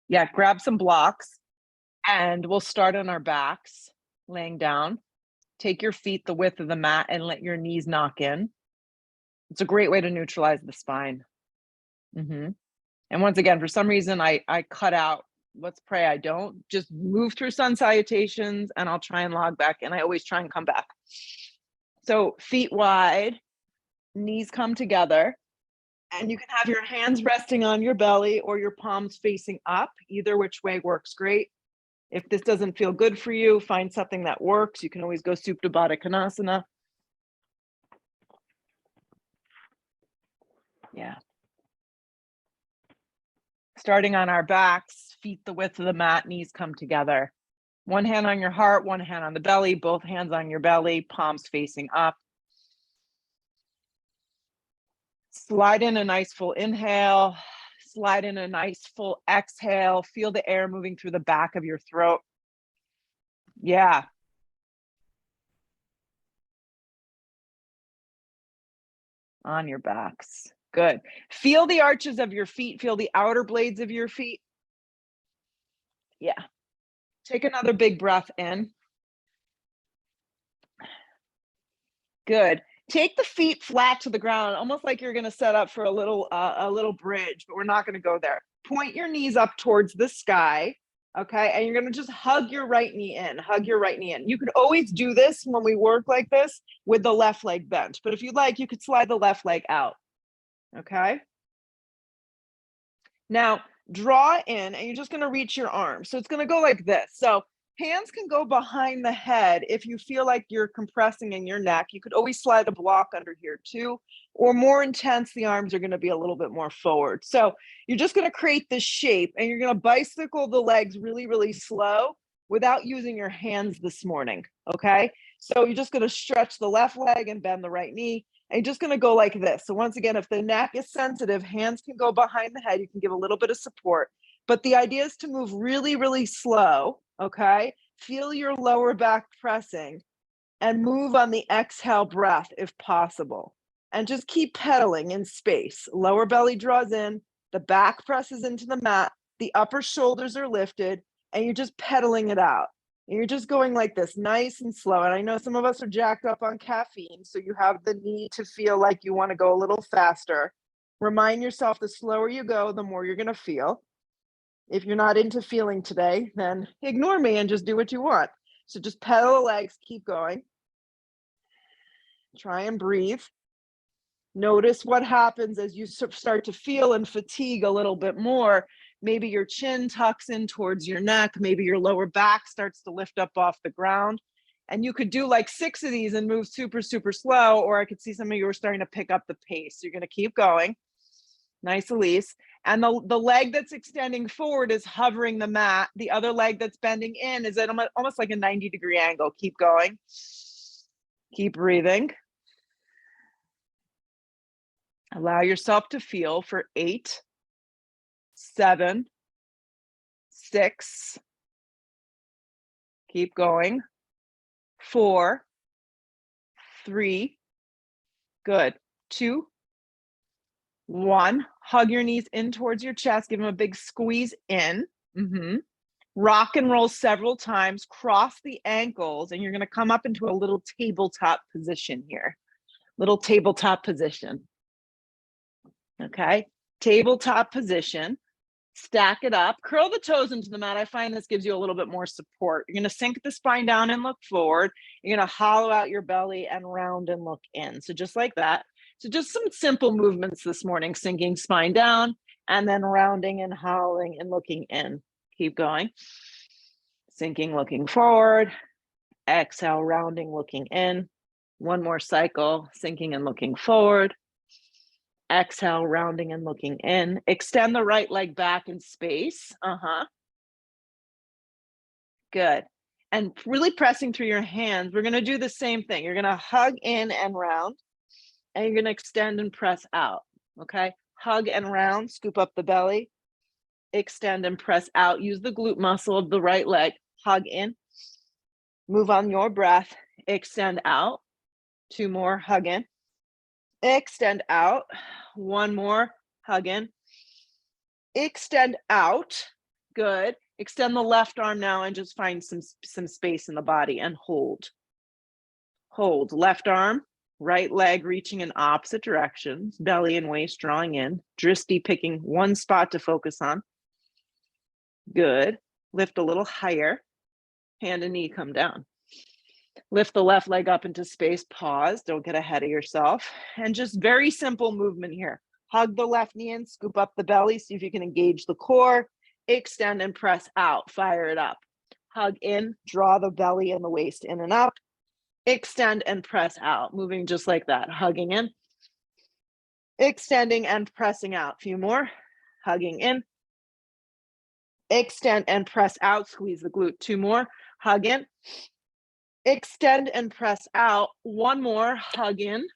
Yeah, grab some blocks and we'll start on our backs, laying down. Take your feet the width of the mat and let your knees knock in. It's a great way to neutralize the spine. Mhm. And once again, for some reason, I cut out, let's pray I don't. Just move through sun salutations and I'll try and log back, and I always try and come back. So feet wide, knees come together, and you can have your hands resting on your belly or your palms facing up. Either which way works great. If this doesn't feel good for you, find something that works. You can always go Supta Baddha Konasana. Yeah. Starting on our backs, feet the width of the mat, knees come together. One hand on your heart, one hand on the belly, both hands on your belly, palms facing up. Slide in a nice full inhale, slide in a nice full exhale. Feel the air moving through the back of your throat. Yeah. On your backs. Good. Feel the arches of your feet, feel the outer blades of your feet. Yeah. Take another big breath in. Good. Take the feet flat to the ground, almost like you're gonna set up for a little bridge, but we're not gonna go there. Point your knees up towards the sky, okay? And you're gonna just hug your right knee in, hug your right knee in. You could always do this when we work like this with the left leg bent, but if you'd like, you could slide the left leg out, okay? Now, draw in, and you're just gonna reach your arms. So it's gonna go like this. So hands can go behind the head if you feel like you're compressing in your neck. You could always slide a block under here too, or more intense, the arms are gonna be a little bit more forward. So you're just gonna create this shape, and you're gonna bicycle the legs really, really slow without using your hands this morning, okay? So you're just gonna stretch the left leg and bend the right knee. And you're just gonna go like this. So once again, if the neck is sensitive, hands can go behind the head. You can give a little bit of support. But the idea is to move really, really slow, okay? Feel your lower back pressing and move on the exhale breath if possible. And just keep pedaling in space. Lower belly draws in, the back presses into the mat, the upper shoulders are lifted, and you're just pedaling it out. And you're just going like this, nice and slow. And I know some of us are jacked up on caffeine, so you have the need to feel like you want to go a little faster. Remind yourself the slower you go, the more you're going to feel. If you're not into feeling today, then ignore me and just do what you want. So just pedal the legs, keep going. Try and breathe. Notice what happens as you start to feel and fatigue a little bit more. Maybe your chin tucks in towards your neck. Maybe your lower back starts to lift up off the ground. And you could do like 6 of these and move super, super slow, or I could see some of you are starting to pick up the pace. You're going to keep going. Nice, Elise. And the leg that's extending forward is hovering the mat. The other leg that's bending in is at almost like a 90-degree angle. Keep going. Keep breathing. Allow yourself to feel for 8, 7, 6. Keep going. 4, 3. Good. 2, 1. Hug your knees in towards your chest. Give them a big squeeze in. Rock and roll several times. Cross the ankles, and you're going to come up into a little tabletop position here. Little tabletop position. Okay. Tabletop position. Stack it up. Curl the toes into the mat. I find this gives you a little bit more support. You're going to sink the spine down and look forward. You're going to hollow out your belly and round and look in. So just like that. So just some simple movements this morning, sinking spine down and then rounding and hollowing and looking in. Keep going. Sinking, looking forward. Exhale, rounding, looking in. One more cycle, sinking and looking forward. Exhale, rounding and looking in. Extend the right leg back in space. Good. And really pressing through your hands. We're going to do the same thing. You're going to hug in and round. And you're going to extend and press out, okay? Hug and round, scoop up the belly, extend and press out. Use the glute muscle of the right leg. Hug in, move on your breath, extend out. 2 more, hug in, extend out. 1 more, hug in, extend out. Good. Extend the left arm now and just find some space in the body and hold. Hold. Left arm, right leg reaching in opposite directions, belly and waist drawing in. Drishti picking one spot to focus on. Good. Lift a little higher. Hand and knee come down. Lift the left leg up into space. Pause. Don't get ahead of yourself. And just very simple movement here. Hug the left knee in, scoop up the belly, see if you can engage the core. Extend and press out. Fire it up. Hug in, draw the belly and the waist in and up. Extend and press out. Moving just like that. Hugging in. Extending and pressing out. A few more. Hugging in. Extend and press out. Squeeze the glute. 2 more. Hug in. Extend and press out. 1 more. Hug in.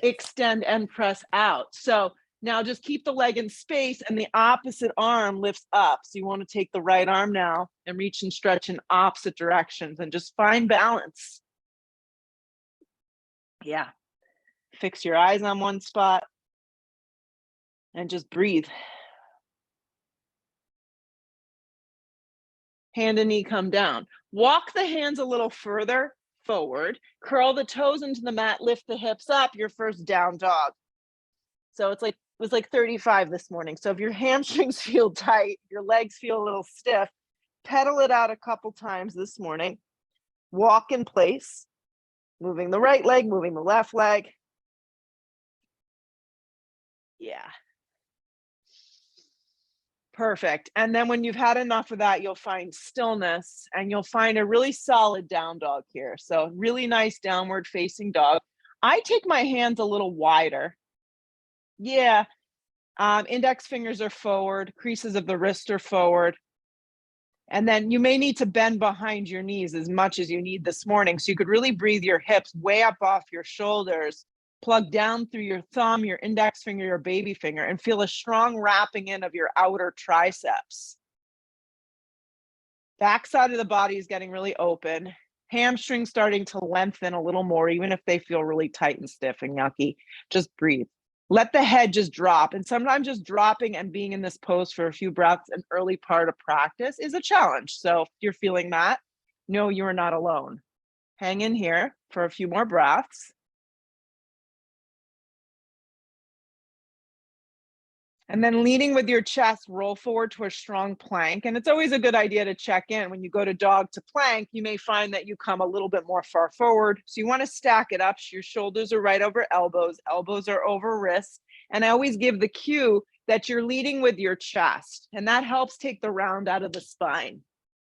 Extend and press out. So now just keep the leg in space and the opposite arm lifts up. So you want to take the right arm now and reach and stretch in opposite directions and just find balance. Yeah. Fix your eyes on one spot and just breathe. Hand and knee come down. Walk the hands a little further forward. Curl the toes into the mat, lift the hips up, your first down dog. So it was like 35 this morning. So if your hamstrings feel tight, your legs feel a little stiff, pedal it out a couple times this morning. Walk in place, moving the right leg, moving the left leg. Yeah. Perfect. And then when you've had enough of that, you'll find stillness and you'll find a really solid down dog here. So really nice downward facing dog. I take my hands a little wider. Yeah. Index fingers are forward, creases of the wrist are forward. And then you may need to bend behind your knees as much as you need this morning. So you could really breathe your hips way up off your shoulders, plug down through your thumb, your index finger, your baby finger, and feel a strong wrapping in of your outer triceps. Back side of the body is getting really open. Hamstrings starting to lengthen a little more, even if they feel really tight and stiff and yucky. Just breathe. Let the head just drop. And sometimes just dropping and being in this pose for a few breaths, an early part of practice, is a challenge. So if you're feeling that, know you are not alone. Hang in here for a few more breaths. And then leaning with your chest, roll forward to a strong plank. And it's always a good idea to check in. When you go to dog to plank, you may find that you come a little bit more far forward. So you want to stack it up. Your shoulders are right over elbows. Elbows are over wrists. And I always give the cue that you're leading with your chest. And that helps take the round out of the spine.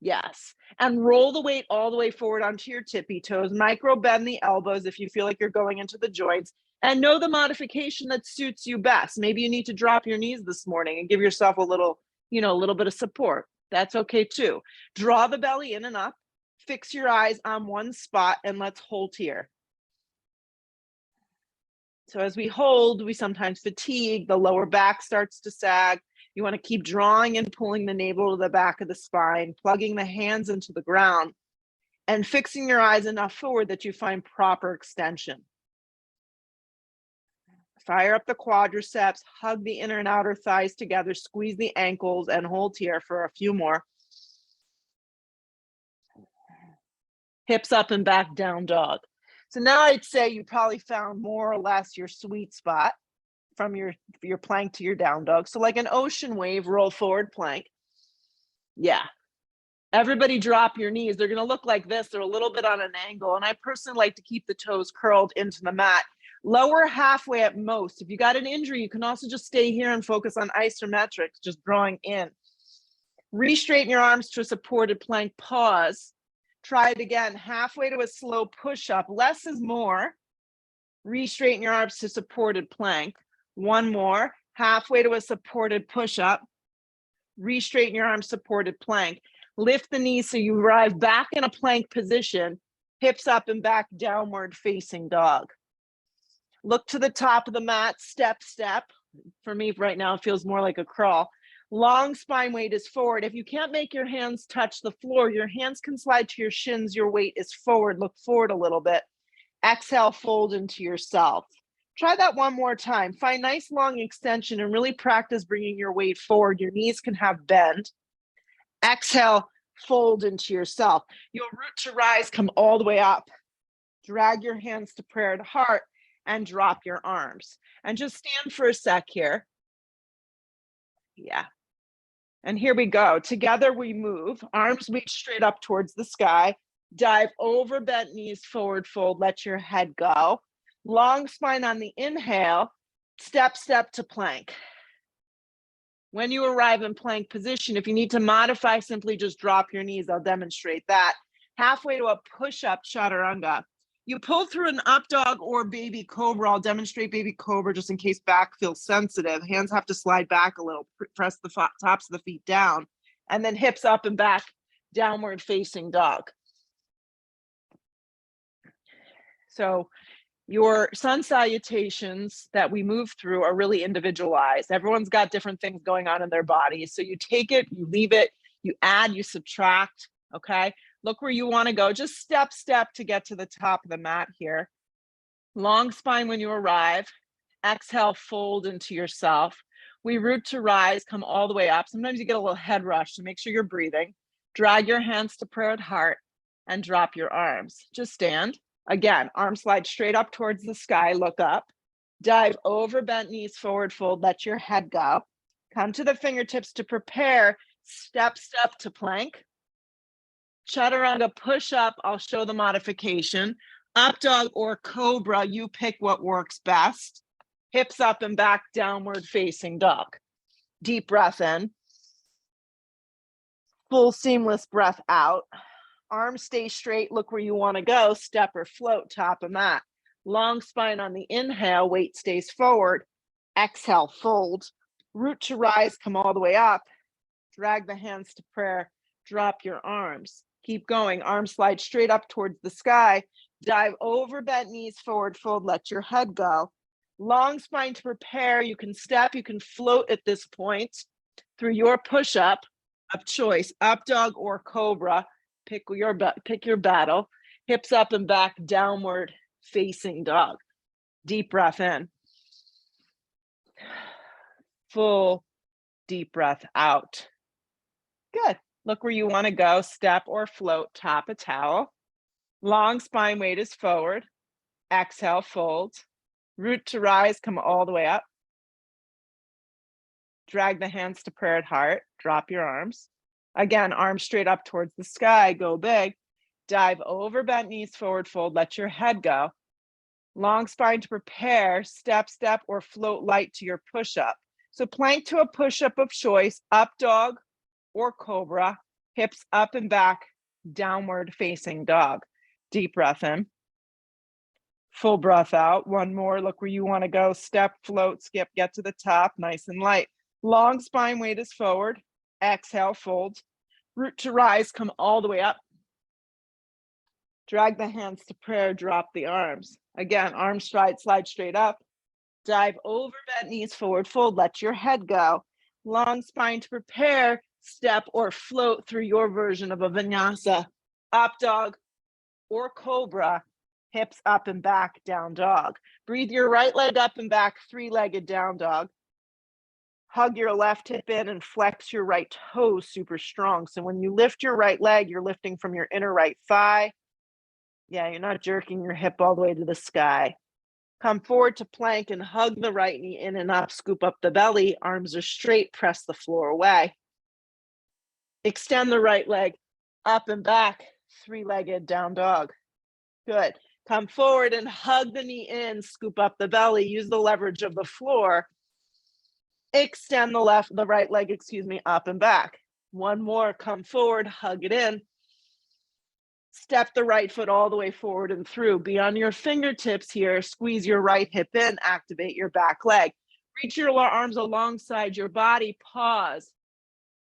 Yes. And roll the weight all the way forward onto your tippy toes. Micro bend the elbows if you feel like you're going into the joints. And know the modification that suits you best. Maybe you need to drop your knees this morning and give yourself a little bit of support. That's okay too. Draw the belly in and up. Fix your eyes on one spot and let's hold here. So as we hold, we sometimes fatigue. The lower back starts to sag. You want to keep drawing and pulling the navel to the back of the spine, plugging the hands into the ground, and fixing your eyes enough forward that you find proper extension. Fire up the quadriceps, hug the inner and outer thighs together, squeeze the ankles, and hold here for a few more. Hips up and back, down dog. So now I'd say you probably found more or less your sweet spot from your plank to your down dog. So like an ocean wave, roll forward plank. Yeah. Everybody drop your knees. They're going to look like this. They're a little bit on an angle. And I personally like to keep the toes curled into the mat. Lower halfway at most. If you got an injury, you can also just stay here and focus on isometrics, just drawing in. Re-straighten your arms to a supported plank. Pause. Try it again. Halfway to a slow push-up. Less is more. Re-straighten your arms to supported plank. One more. Halfway to a supported push-up. Re-straighten your arms, supported plank. Lift the knees so you arrive back in a plank position. Hips up and back, downward facing dog. Look to the top of the mat, step, step. For me right now, it feels more like a crawl. Long spine weight is forward. If you can't make your hands touch the floor, your hands can slide to your shins. Your weight is forward. Look forward a little bit. Exhale, fold into yourself. Try that one more time. Find nice long extension and really practice bringing your weight forward. Your knees can have bend. Exhale, fold into yourself. You'll root to rise, come all the way up. Drag your hands to prayer to heart and drop your arms. And just stand for a sec here. Yeah. And here we go. Together we move. Arms reach straight up towards the sky. Dive over, bent knees, forward fold. Let your head go. Long spine on the inhale. Step, step to plank. When you arrive in plank position, if you need to modify, simply just drop your knees. I'll demonstrate that. Halfway to a push-up chaturanga. You pull through an up dog or baby cobra. I'll demonstrate baby cobra just in case back feels sensitive. Hands have to slide back a little. Press the tops of the feet down. And then hips up and back, downward facing dog. So your sun salutations that we move through are really individualized. Everyone's got different things going on in their bodies. So you take it, you leave it, you add, you subtract, okay? Look where you want to go. Just step, step to get to the top of the mat here. Long spine when you arrive. Exhale, fold into yourself. We root to rise, come all the way up. Sometimes you get a little head rush, so make sure you're breathing. Drag your hands to prayer at heart and drop your arms. Just stand. Again, arms slide straight up towards the sky, look up. Dive over, bent knees, forward fold, let your head go. Come to the fingertips to prepare. Step, step to plank. Chaturanga push up, I'll show the modification. Up dog or cobra, you pick what works best. Hips up and back, downward facing dog. Deep breath in. Full seamless breath out. Arms stay straight, look where you want to go. Step or float, top of mat. Long spine on the inhale, weight stays forward. Exhale, fold. Root to rise, come all the way up. Drag the hands to prayer, drop your arms. Keep going, arms slide straight up towards the sky. Dive over, bent knees, forward fold, let your head go. Long spine to prepare. You can step, you can float at this point through your push-up of choice, up dog or cobra. Pick your battle. Hips up and back, downward facing dog. Deep breath in. Full deep breath out. Good. Look where you want to go. Step or float, top a towel. Long spine, weight is forward. Exhale, fold. Root to rise, come all the way up. Drag the hands to prayer at heart. Drop your arms. Again, arms straight up towards the sky. Go big. Dive over, bent knees, forward fold. Let your head go. Long spine to prepare. Step, step, or float light to your push-up. So plank to a push-up of choice. Up dog or cobra. Hips up and back. Downward facing dog. Deep breath in. Full breath out. One more. Look where you want to go. Step, float, skip, get to the top. Nice and light. Long spine, weight is forward. Exhale, fold. Root to rise, come all the way up. Drag the hands to prayer, drop the arms. Again, arms slide straight up. Dive over, bent knees, forward fold. Let your head go. Long spine to prepare. Step or float through your version of a vinyasa. Up dog or cobra. Hips up and back, down dog. Breathe your right leg up and back, three-legged down dog. Hug your left hip in and flex your right toe super strong. So when you lift your right leg, you're lifting from your inner right thigh. Yeah, you're not jerking your hip all the way to the sky. Come forward to plank and hug the right knee in and up, scoop up the belly. Arms are straight, press the floor away. Extend the right leg up and back, three-legged down dog. Good. Come forward and hug the knee in, scoop up the belly, use the leverage of the floor. Extend the right leg, up and back. One more, come forward, hug it in. Step the right foot all the way forward and through. Be on your fingertips here, squeeze your right hip in, activate your back leg. Reach your arms alongside your body, pause.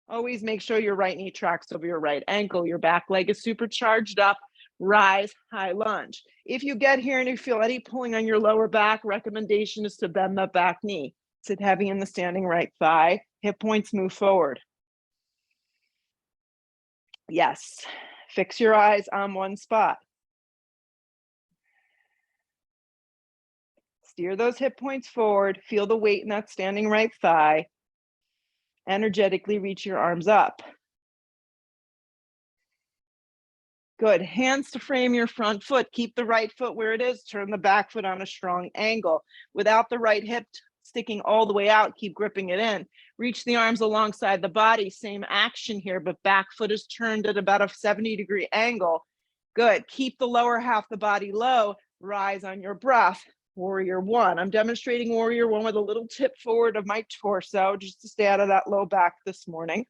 Always make sure your right knee tracks over your right ankle. Your back leg is super charged up. Rise, high lunge. If you get here and you feel any pulling on your lower back, recommendation is to bend that back knee. Sit heavy in the standing right thigh. Hip points move forward. Yes. Fix your eyes on one spot. Steer those hip points forward. Feel the weight in that standing right thigh. Energetically reach your arms up. Good. Hands to frame your front foot. Keep the right foot where it is. Turn the back foot on a strong angle. Without the right hip sticking all the way out, keep gripping it in. Reach the arms alongside the body. Same action here, but back foot is turned at about a 70-degree angle. Good. Keep the lower half of the body low. Rise on your breath. Warrior one. I'm demonstrating warrior one with a little tip forward of my torso just to stay out of that low back this morning.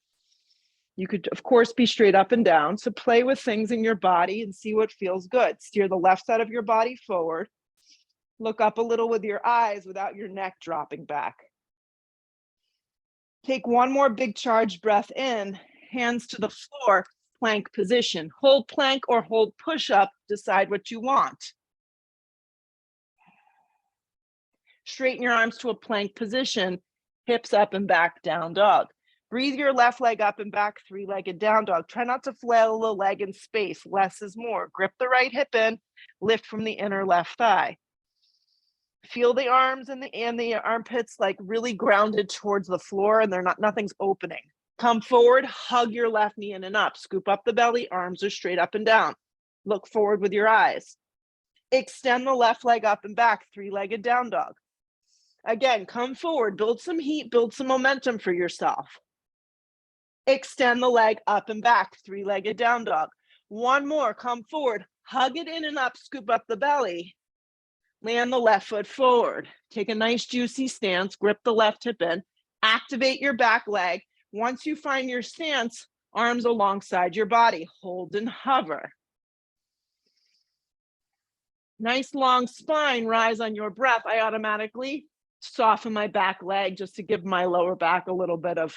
You could, of course, be straight up and down. So play with things in your body and see what feels good. Steer the left side of your body forward. Look up a little with your eyes without your neck dropping back. Take one more big charged breath in, hands to the floor, plank position. Hold plank or hold push-up, decide what you want. Straighten your arms to a plank position, hips up and back, down dog. Breathe your left leg up and back, three-legged down dog. Try not to flail the leg in space. Less is more. Grip the right hip in, lift from the inner left thigh. Feel the arms and the armpits like really grounded towards the floor, and nothing's opening. Come forward, hug your left knee in and up. Scoop up the belly, arms are straight up and down. Look forward with your eyes. Extend the left leg up and back, three-legged down dog. Again, come forward, build some heat, build some momentum for yourself. Extend the leg up and back, three-legged down dog. One more, come forward, hug it in and up, scoop up the belly. Land the left foot forward. Take a nice juicy stance, grip the left hip in, activate your back leg. Once you find your stance, arms alongside your body, hold and hover. Nice long spine, rise on your breath. I automatically soften my back leg just to give my lower back a little bit of,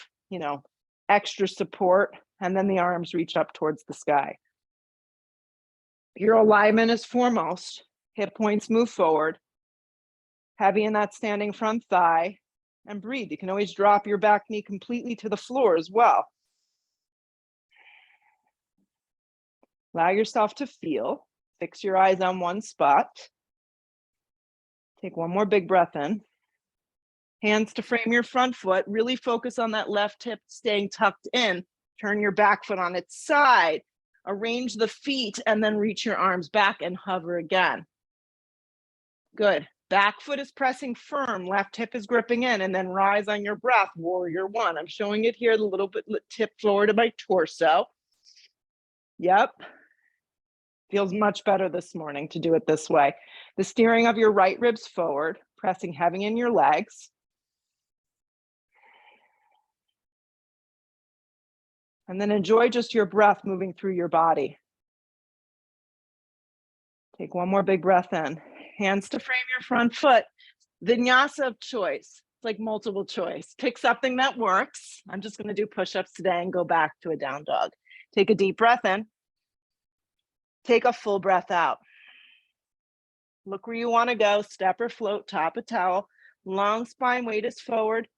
extra support, and then the arms reach up towards the sky. Your alignment is foremost. Hip points move forward. Heavy in that standing front thigh, and breathe. You can always drop your back knee completely to the floor as well. Allow yourself to feel. Fix your eyes on one spot. Take one more big breath in. Hands to frame your front foot. Really focus on that left hip staying tucked in. Turn your back foot on its side. Arrange the feet and then reach your arms back and hover again. Good. Back foot is pressing firm. Left hip is gripping in, and then rise on your breath. Warrior one. I'm showing it here, a little bit tip forward of my torso. Yep. Feels much better this morning to do it this way. The steering of your right ribs forward, pressing heavy in your legs. And then enjoy just your breath moving through your body. Take one more big breath in. Hands to frame your front foot. Vinyasa of choice. It's like multiple choice. Pick something that works. I'm just going to do push-ups today and go back to a down dog. Take a deep breath in. Take a full breath out. Look where you want to go. Step or float, top of towel. Long spine, weight is forward.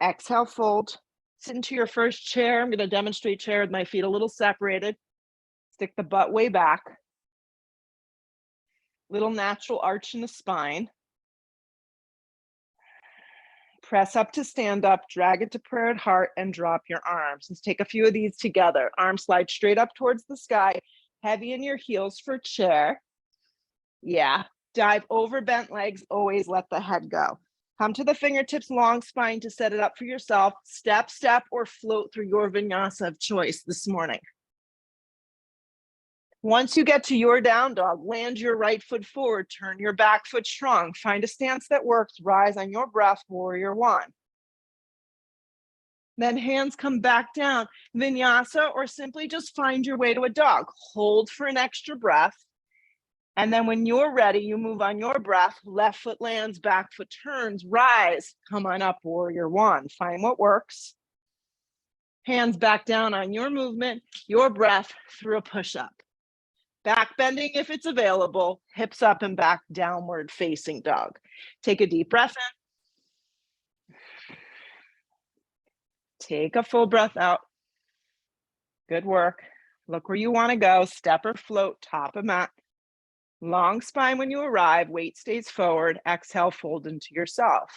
Exhale, fold. Sit into your first chair. I'm going to demonstrate chair with my feet a little separated. Stick the butt way back. Little natural arch in the spine. Press up to stand up, drag it to prayer at heart, and drop your arms. Let's take a few of these together. Arms slide straight up towards the sky. Heavy in your heels for chair. Yeah. Dive over bent legs. Always let the head go. Come to the fingertips, long spine to set it up for yourself. Step, step, or float through your vinyasa of choice this morning. Once you get to your down dog, land your right foot forward, turn your back foot strong. Find a stance that works. Rise on your breath, warrior one. Then hands come back down, vinyasa, or simply just find your way to a dog. Hold for an extra breath. And then when you're ready, you move on your breath. Left foot lands, back foot turns, rise. Come on up, warrior one. Find what works. Hands back down on your movement, your breath through a push-up. Back bending if it's available, hips up and back, downward facing dog. Take a deep breath in. Take a full breath out. Good work. Look where you want to go. Step or float, top of mat. Long spine when you arrive, weight stays forward, exhale, fold into yourself.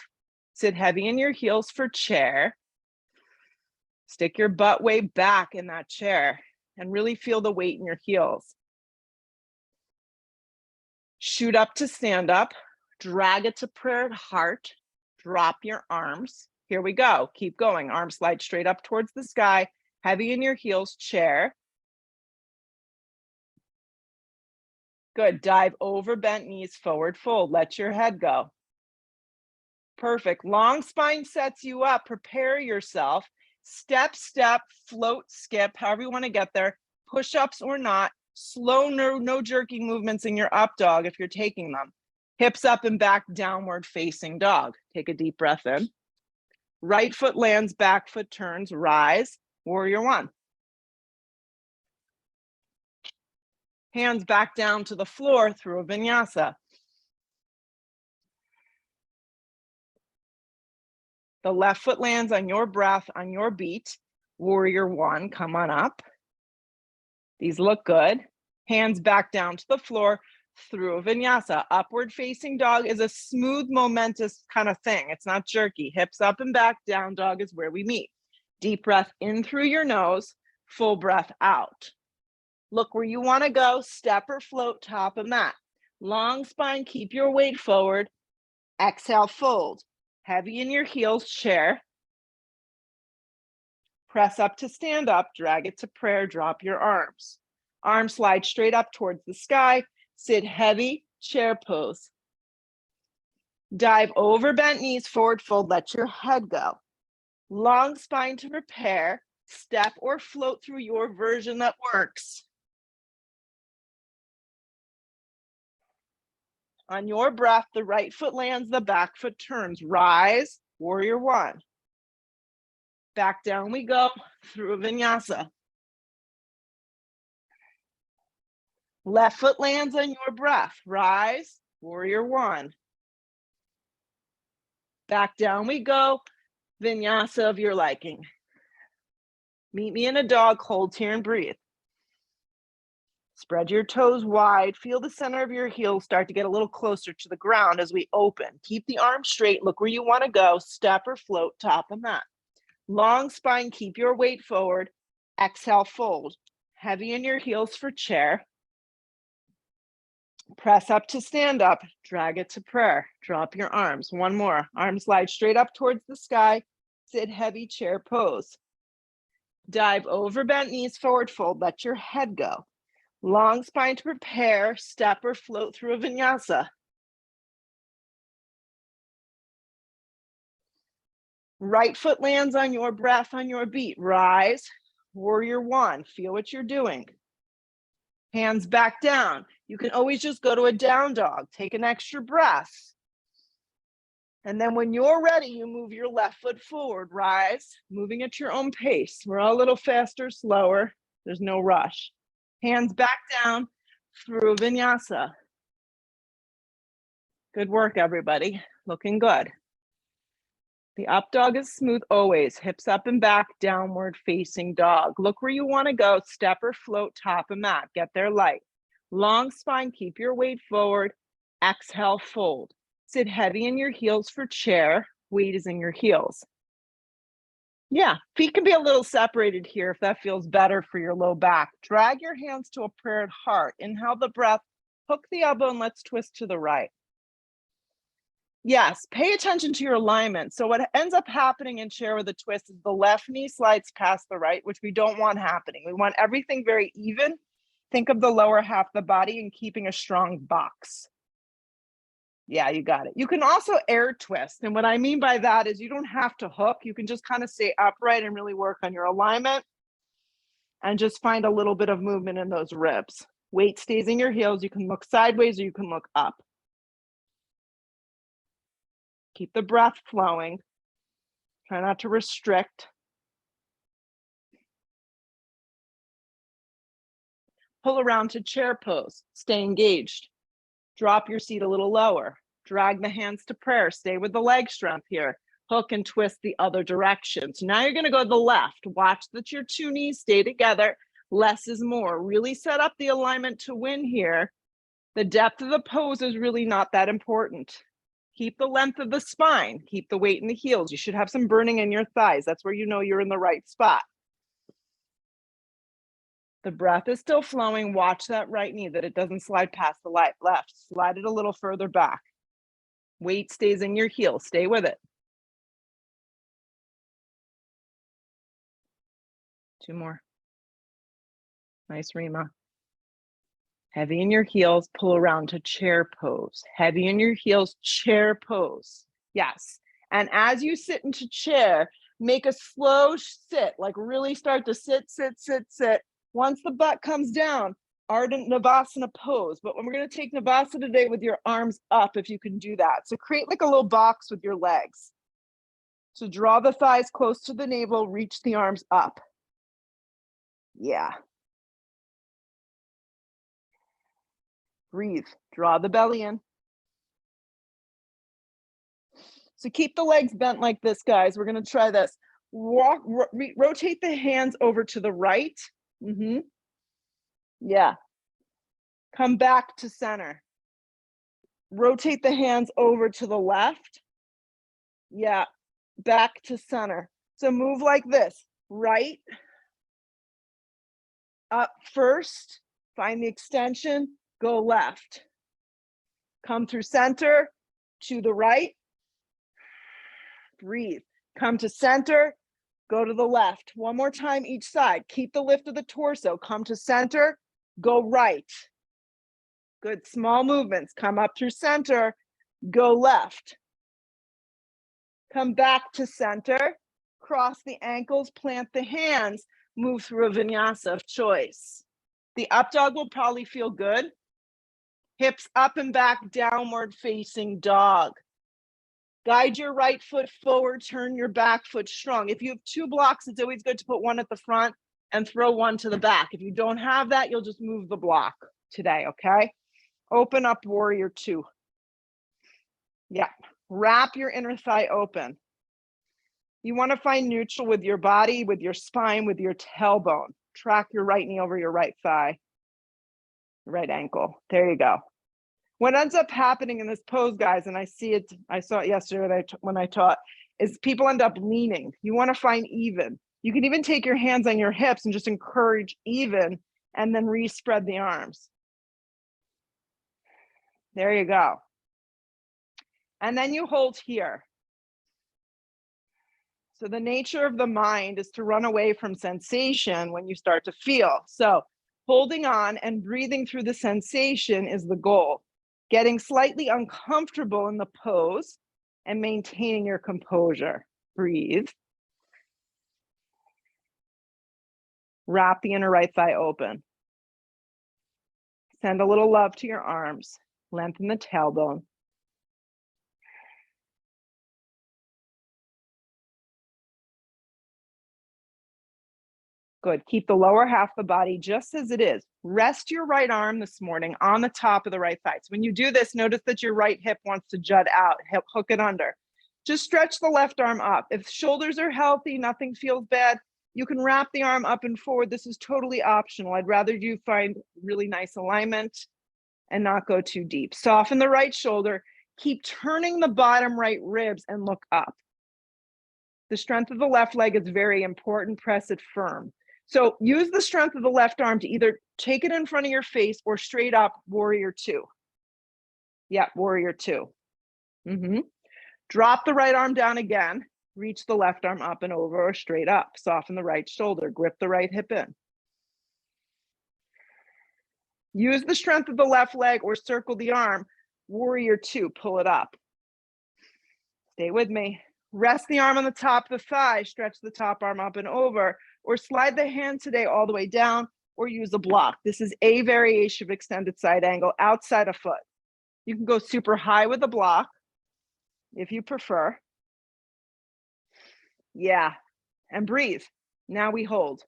Sit heavy in your heels for chair. Stick your butt way back in that chair and really feel the weight in your heels. Shoot up to stand up, drag it to prayer at heart, drop your arms. Here we go, keep going. Arms slide straight up towards the sky, heavy in your heels, chair. Good, dive over, bent knees, forward fold. Let your head go. Perfect, long spine sets you up. Prepare yourself. Step, step, float, skip, however you wanna get there. Push-ups or not. Slow, no jerking movements in your up dog if you're taking them. Hips up and back, downward facing dog. Take a deep breath in. Right foot lands, back foot turns, rise, warrior one. Hands back down to the floor through a vinyasa. The left foot lands on your breath, on your beat. Warrior one, come on up. These look good. Hands back down to the floor through a vinyasa. Upward facing dog is a smooth, momentous kind of thing. It's not jerky. Hips up and back, down dog is where we meet. Deep breath in through your nose, full breath out. Look where you want to go, step or float, top of mat. Long spine, keep your weight forward. Exhale, fold. Heavy in your heels, chair. Press up to stand up, drag it to prayer, drop your arms. Arms slide straight up towards the sky. Sit heavy, chair pose. Dive over, bent knees, forward fold, let your head go. Long spine to prepare. Step or float through your version that works. On your breath, the right foot lands, the back foot turns. Rise, warrior one. Back down we go through a vinyasa. Left foot lands on your breath. Rise, warrior one. Back down we go, vinyasa of your liking. Meet me in a dog, hold here and breathe. Spread your toes wide. Feel the center of your heels start to get a little closer to the ground as we open. Keep the arms straight. Look where you want to go. Step or float, top of mat. Long spine, keep your weight forward. Exhale, fold. Heavy in your heels for chair. Press up to stand up. Drag it to prayer. Drop your arms. One more. Arms slide straight up towards the sky. Sit heavy, chair pose. Dive over, bent knees, forward fold. Let your head go. Long spine to prepare, step or float through a vinyasa. Right foot lands on your breath, on your beat. Rise, warrior one. Feel what you're doing. Hands back down. You can always just go to a down dog. Take an extra breath. And then when you're ready, you move your left foot forward. Rise, moving at your own pace. We're all a little faster, slower. There's no rush. Hands back down through vinyasa. Good work, everybody. Looking good. The up dog is smooth always. Hips up and back, downward facing dog. Look where you want to go. Step or float, top of mat. Get there light. Long spine, keep your weight forward. Exhale, fold. Sit heavy in your heels for chair. Weight is in your heels. Yeah, feet can be a little separated here if that feels better for your low back. Drag your hands to a prayer at heart. Inhale the breath, hook the elbow, and let's twist to the right. Yes, pay attention to your alignment. So what ends up happening in chair with a twist is the left knee slides past the right, which we don't want happening. We want everything very even. Think of the lower half of the body and keeping a strong box. Yeah, you got it. You can also air twist. And what I mean by that is you don't have to hook. You can just kind of stay upright and really work on your alignment and just find a little bit of movement in those ribs. Weight stays in your heels. You can look sideways or you can look up. Keep the breath flowing. Try not to restrict. Pull around to chair pose. Stay engaged. Drop your seat a little lower. Drag the hands to prayer. Stay with the leg strength here. Hook and twist the other direction. So now you're going to go to the left. Watch that your two knees stay together. Less is more. Really set up the alignment to win here. The depth of the pose is really not that important. Keep the length of the spine. Keep the weight in the heels. You should have some burning in your thighs. That's where you know you're in the right spot. The breath is still flowing. Watch that right knee, that it doesn't slide past the left. Slide it a little further back. Weight stays in your heel. Stay with it. 2 more. Nice, Rima. Heavy in your heels, pull around to chair pose. Heavy in your heels, chair pose. Yes. And as you sit into chair, make a slow sit, like really start to sit, sit, sit, sit. Once the butt comes down, ardent Navasana pose. But we're going to take Navasana today with your arms up, if you can do that. So create like a little box with your legs. So draw the thighs close to the navel, reach the arms up. Yeah. Breathe. Draw the belly in. So keep the legs bent like this, guys. We're going to try this. Walk, rotate the hands over to the right. Yeah. Come back to center. Rotate the hands over to the left. Yeah. Back to center. So move like this. Right. Up first. Find the extension. Go left. Come through center. To the right. Breathe. Come to center. Go to the left. One more time each side. Keep the lift of the torso. Come to center. Go right. Good. Small movements. Come up through center. Go left. Come back to center. Cross the ankles. Plant the hands. Move through a vinyasa of choice. The up dog will probably feel good. Hips up and back, downward facing dog. Guide your right foot forward, turn your back foot strong. If you have 2 blocks, it's always good to put one at the front and throw one to the back. If you don't have that, you'll just move the block today, okay? Open up warrior 2. Yeah, wrap your inner thigh open. You wanna find neutral with your body, with your spine, with your tailbone. Track your right knee over your right thigh, right ankle. There you go. What ends up happening in this pose, guys, and I saw it yesterday when I taught, is people end up leaning. You want to find even. You can even take your hands on your hips and just encourage even, and then re-spread the arms. There you go. And then you hold here. So the nature of the mind is to run away from sensation when you start to feel. So holding on and breathing through the sensation is the goal. Getting slightly uncomfortable in the pose and maintaining your composure. Breathe. Wrap the inner right thigh open. Send a little love to your arms. Lengthen the tailbone. Good. Keep the lower half of the body just as it is. Rest your right arm this morning on the top of the right thigh. So when you do this, notice that your right hip wants to jut out, hook it under. Just stretch the left arm up. If shoulders are healthy, nothing feels bad, you can wrap the arm up and forward. This is totally optional. I'd rather you find really nice alignment and not go too deep. Soften the right shoulder. Keep turning the bottom right ribs and look up. The strength of the left leg is very important. Press it firm. So use the strength of the left arm to either take it in front of your face or straight up warrior 2. Yeah, warrior 2. Drop the right arm down again. Reach the left arm up and over or straight up. Soften the right shoulder. Grip the right hip in. Use the strength of the left leg or circle the arm. Warrior 2, pull it up. Stay with me. Rest the arm on the top of the thigh. Stretch the top arm up and over. Or slide the hand today all the way down, or use a block. This is a variation of extended side angle outside a foot. You can go super high with a block if you prefer. Yeah, and breathe. Now we hold.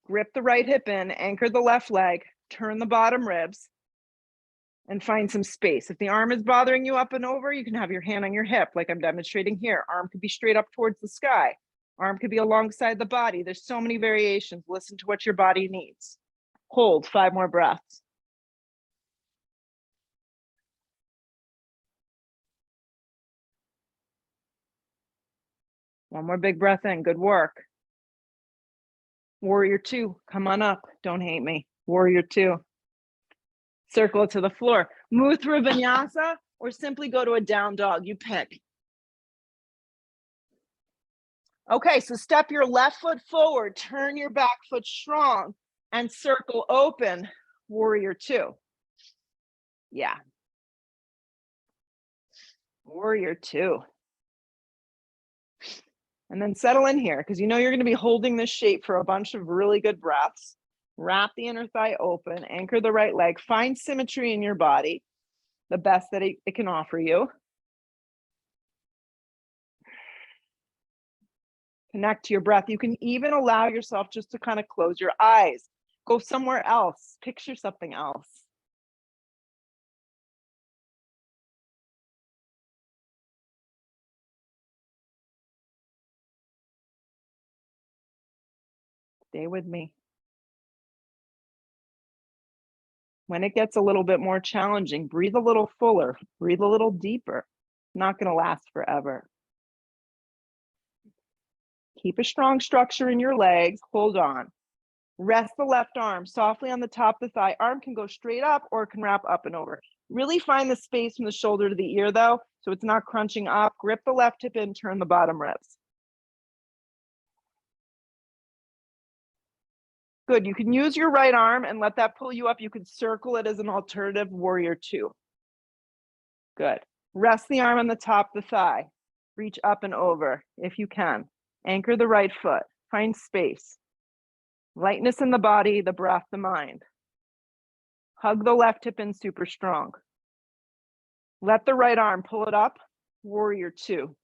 Grip the right hip in, anchor the left leg, turn the bottom ribs, and find some space. If the arm is bothering you up and over, you can have your hand on your hip like I'm demonstrating here. Arm could be straight up towards the sky. Arm could be alongside the body. There's so many variations. Listen to what your body needs. Hold 5 more breaths. One more big breath in. Good work. Warrior two, come on up. Don't hate me. Warrior two. Circle it to the floor. Move through a vinyasa or simply go to a down dog. You pick. Okay, so step your left foot forward, turn your back foot strong, and circle open, warrior two. Yeah. Warrior two. And then settle in here because you know you're going to be holding this shape for a bunch of really good breaths. Wrap the inner thigh open, anchor the right leg, find symmetry in your body, the best that it can offer you. Connect to your breath. You can even allow yourself just to kind of close your eyes. Go somewhere else. Picture something else. Stay with me. When it gets a little bit more challenging, breathe a little fuller, breathe a little deeper. Not going to last forever. Keep a strong structure in your legs. Hold on. Rest the left arm softly on the top of the thigh. Arm can go straight up or it can wrap up and over. Really find the space from the shoulder to the ear though, so it's not crunching up. Grip the left hip in, turn the bottom ribs. Good, you can use your right arm and let that pull you up. You could circle it as an alternative, warrior two. Good. Rest the arm on the top of the thigh. Reach up and over if you can. Anchor the right foot. Find space. Lightness in the body, the breath, the mind. Hug the left hip in super strong. Let the right arm pull it up, warrior two.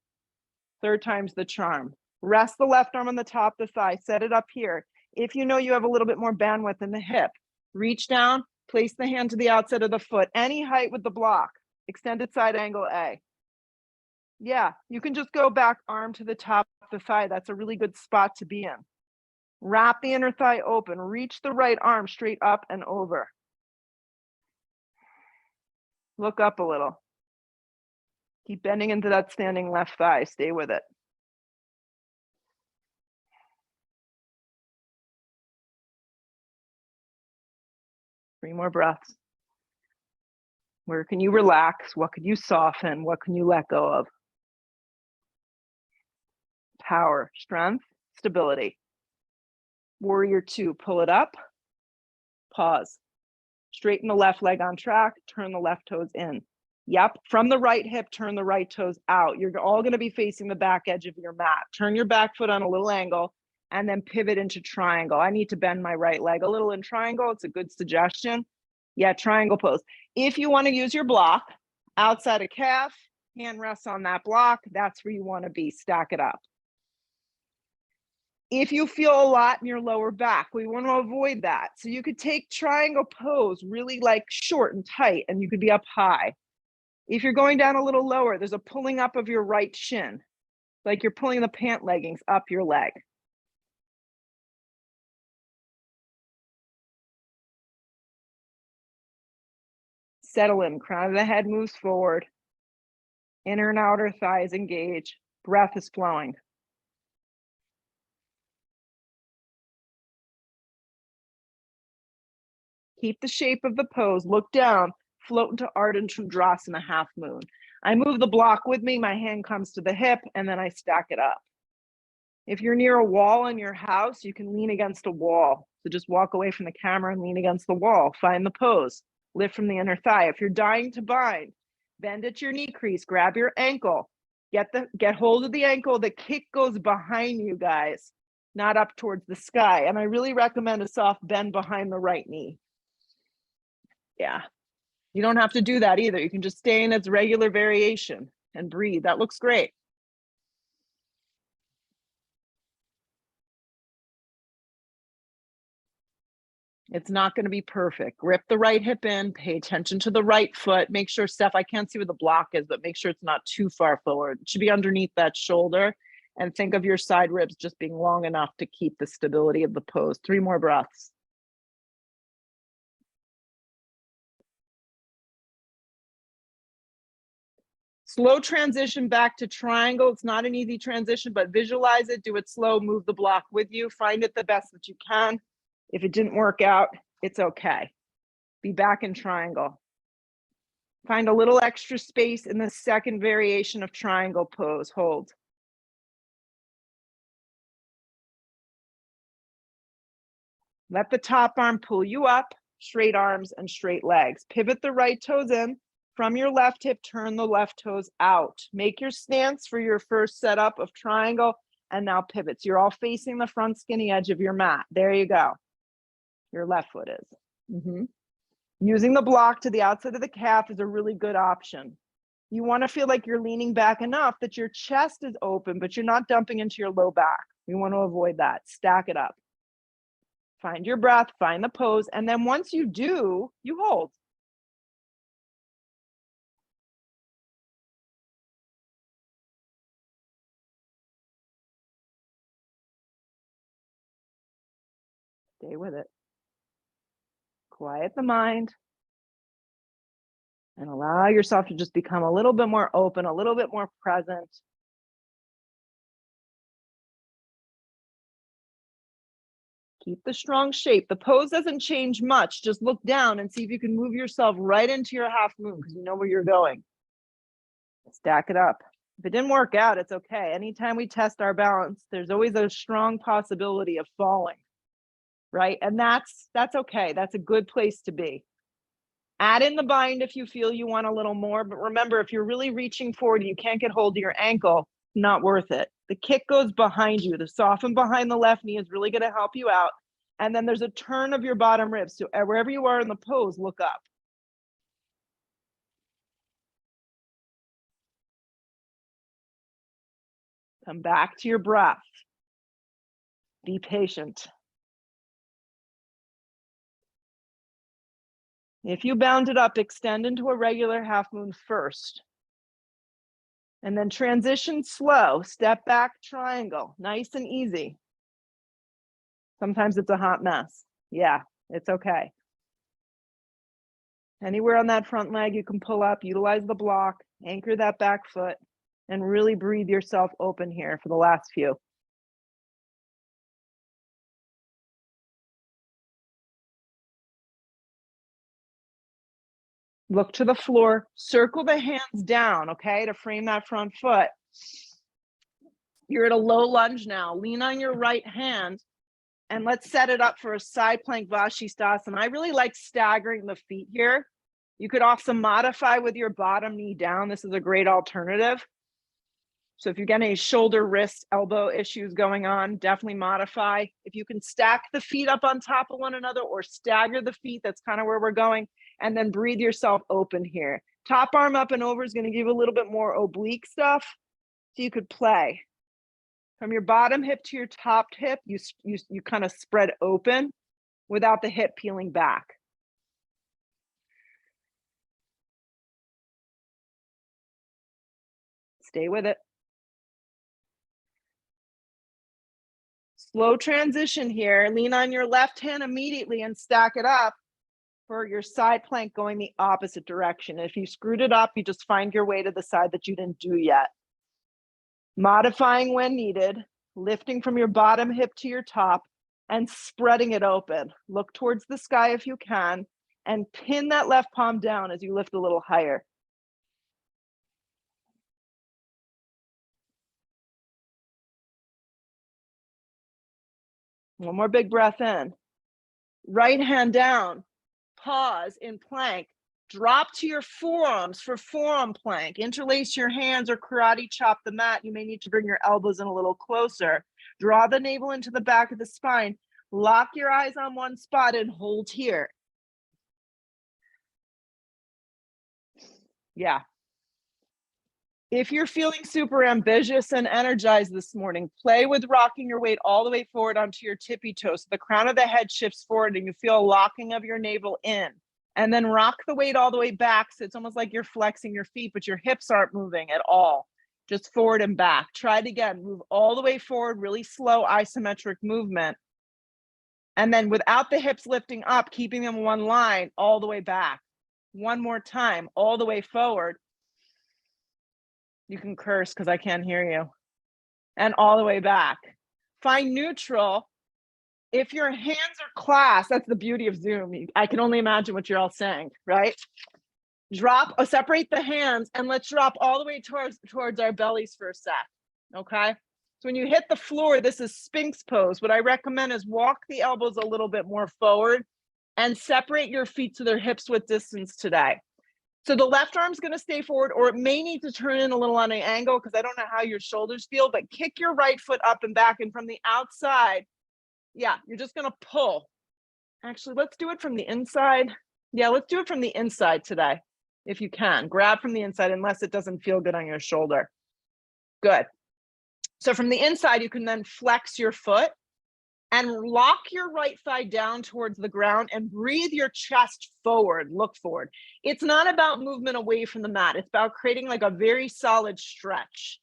Third time's the charm. Rest the left arm on the top of the thigh, set it up here. If you know you have a little bit more bandwidth in the hip, reach down, place the hand to the outside of the foot, any height with the block, extended side angle A. Yeah, you can just go back arm to the top of the thigh. That's a really good spot to be in. Wrap the inner thigh open, reach the right arm straight up and over. Look up a little. Keep bending into that standing left thigh, stay with it. Three more breaths. Where can you relax? What can you soften? What can you let go of? Power, strength, stability. Warrior two, pull it up, pause. Straighten the left leg on track, turn the left toes in. Yep, from the right hip, turn the right toes out. You're all gonna be facing the back edge of your mat. Turn your back foot on a little angle and then pivot into triangle. I need to bend my right leg a little in triangle. It's a good suggestion. Yeah, triangle pose. If you wanna use your block, outside of calf, hand rests on that block, that's where you wanna be, stack it up. If you feel a lot in your lower back, we want to avoid that. So you could take triangle pose really like short and tight, and you could be up high. If you're going down a little lower, there's a pulling up of your right shin, like you're pulling the pant leggings up your leg. Settle in, crown of the head moves forward. Inner and outer thighs engage. Breath is flowing. Keep the shape of the pose, look down, float into Ardha Chandrasana, half moon. I move the block with me, my hand comes to the hip, and then I stack it up. If you're near a wall in your house, you can lean against a wall. So just walk away from the camera and lean against the wall. Find the pose, lift from the inner thigh. If you're dying to bind, bend at your knee crease, grab your ankle, get hold of the ankle. The kick goes behind you guys, not up towards the sky. And I really recommend a soft bend behind the right knee. Yeah, you don't have to do that either. You can just stay in its regular variation and breathe. That looks great. It's not going to be perfect. Grip the right hip in, pay attention to the right foot. Make sure, Steph, I can't see where the block is, but make sure it's not too far forward. It should be underneath that shoulder. And think of your side ribs just being long enough to keep the stability of the pose. 3 more breaths. Slow transition back to triangle. It's not an easy transition, but visualize it, do it slow, move the block with you, find it the best that you can. If it didn't work out, it's okay. Be back in triangle. Find a little extra space in the second variation of triangle pose. Hold. Let the top arm pull you up, straight arms and straight legs. Pivot the right toes in. From your left hip, turn the left toes out. Make your stance for your first setup of triangle, and now pivots. You're all facing the front skinny edge of your mat. There you go. Your left foot is. Using the block to the outside of the calf is a really good option. You want to feel like you're leaning back enough that your chest is open, but you're not dumping into your low back. We want to avoid that. Stack it up. Find your breath, find the pose, and then once you do, you hold. Stay with it. Quiet the mind and allow yourself to just become a little bit more open, a little bit more present. Keep the strong shape. The pose doesn't change much. Just look down and see if you can move yourself right into your half moon because you know where you're going. Stack it up. If it didn't work out, it's okay. Anytime we test our balance, there's always a strong possibility of falling, right? And that's okay. That's a good place to be. Add in the bind if you feel you want a little more, but remember, if you're really reaching forward, you can't get hold of your ankle, not worth it. The kick goes behind you. The soften behind the left knee is really going to help you out. And then there's a turn of your bottom ribs. So wherever you are in the pose, look up. Come back to your breath. Be patient. If you bound it up, extend into a regular half moon first. And then transition slow, step back triangle, nice and easy. Sometimes it's a hot mess. Yeah, it's okay. Anywhere on that front leg you can pull up, utilize the block, anchor that back foot, and really breathe yourself open here for the last few. Look to the floor, circle the hands down, okay, to frame that front foot. You're at a low lunge now. Lean on your right hand and let's set it up for a side plank Vashisthasana. I really like staggering the feet here. You could also modify with your bottom knee down. This is a great alternative. So if you're getting any shoulder, wrist, elbow issues going on, definitely modify. If you can stack the feet up on top of one another or stagger the feet, that's kind of where we're going. And then breathe yourself open here. Top arm up and over is going to give a little bit more oblique stuff. So you could play. From your bottom hip to your top hip, you kind of spread open without the hip peeling back. Stay with it. Slow transition here. Lean on your left hand immediately and stack it up for your side plank going the opposite direction. If you screwed it up, you just find your way to the side that you didn't do yet. Modifying when needed, lifting from your bottom hip to your top and spreading it open. Look towards the sky if you can and pin that left palm down as you lift a little higher. One more big breath in. Right hand down, pause in plank. Drop to your forearms for forearm plank. Interlace your hands or karate chop the mat. You may need to bring your elbows in a little closer. Draw the navel into the back of the spine. Lock your eyes on one spot and hold here. Yeah. If you're feeling super ambitious and energized this morning, play with rocking your weight all the way forward onto your tippy toes. So the crown of the head shifts forward and you feel a locking of your navel in. And then rock the weight all the way back. So it's almost like you're flexing your feet, but your hips aren't moving at all. Just forward and back. Try it again. Move all the way forward, really slow isometric movement. And then without the hips lifting up, keeping them one line all the way back. One more time, all the way forward. You can curse because I can't hear you. And all the way back. Find neutral. If your hands are clasped, that's the beauty of Zoom. I can only imagine what you're all saying, right? Separate the hands and let's drop all the way towards our bellies for a sec, okay? So when you hit the floor, this is Sphinx pose. What I recommend is walk the elbows a little bit more forward and separate your feet to their hips width distance today. So the left arm's gonna stay forward, or it may need to turn in a little on an angle because I don't know how your shoulders feel, but kick your right foot up and back, and from the outside, yeah, you're just gonna pull. Actually, let's do it from the inside. Yeah, let's do it from the inside today, if you can. Grab from the inside unless it doesn't feel good on your shoulder. Good. So from the inside, you can then flex your foot and lock your right thigh down towards the ground and breathe your chest forward, look forward. It's not about movement away from the mat. It's about creating like a very solid stretch.